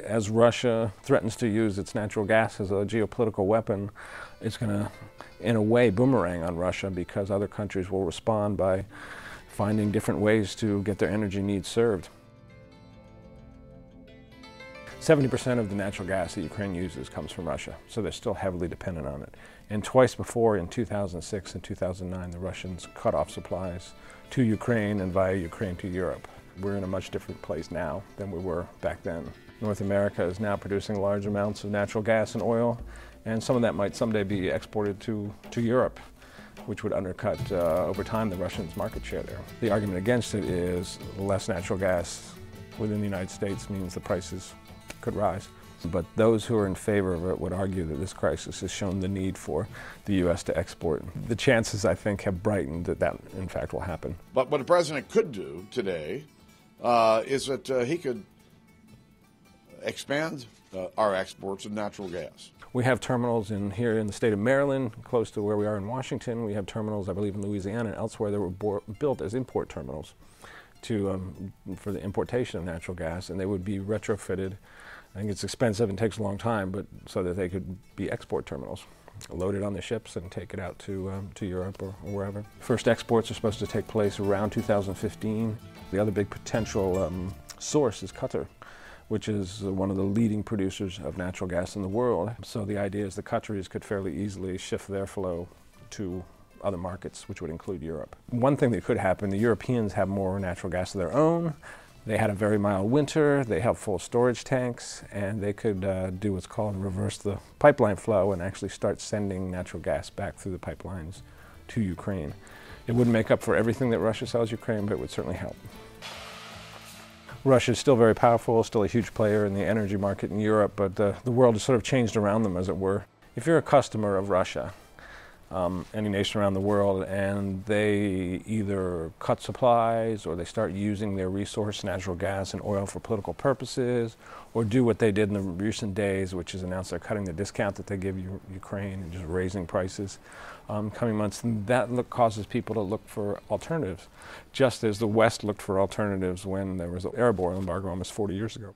as Russia threatens to use its natural gas as a geopolitical weapon, it's going to, in a way, boomerang on Russia, because other countries will respond by finding different ways to get their energy needs served. 70% of the natural gas that Ukraine uses comes from Russia, so they're still heavily dependent on it. And twice before, in 2006 and 2009, the Russians cut off supplies to Ukraine and via Ukraine to Europe. We're in a much different place now than we were back then. North America is now producing large amounts of natural gas and oil, and some of that might someday be exported to Europe, which would undercut over time the Russians' market share there. The argument against it is less natural gas within the United States means the prices could rise. But those who are in favor of it would argue that this crisis has shown the need for the U.S. to export. The chances, I think, have brightened that that, in fact, will happen. But what the president could do today is that he could expand our exports of natural gas. We have terminals here in the state of Maryland, close to where we are in Washington. We have terminals, I believe, in Louisiana and elsewhere that were built as import terminals for the importation of natural gas, and they would be retrofitted. I think it's expensive and takes a long time, but so that they could be export terminals, loaded on the ships and take it out to Europe or wherever. First exports are supposed to take place around 2015. The other big potential source is Qatar, which is one of the leading producers of natural gas in the world. So the idea is the Qataris could fairly easily shift their flow to other markets, which would include Europe. One thing that could happen, the Europeans have more natural gas of their own. They had a very mild winter, they have full storage tanks, and they could do what's called reverse the pipeline flow and actually start sending natural gas back through the pipelines to Ukraine. It wouldn't make up for everything that Russia sells Ukraine, but it would certainly help. Russia is still very powerful, still a huge player in the energy market in Europe, but the world has sort of changed around them, as it were. If you're a customer of Russia, any nation around the world, and they either cut supplies or they start using their resource, natural gas and oil, for political purposes, or do what they did in the recent days, which is announce they're cutting the discount that they give Ukraine and just raising prices coming months, and that causes people to look for alternatives, just as the West looked for alternatives when there was an Arab oil embargo almost 40 years ago.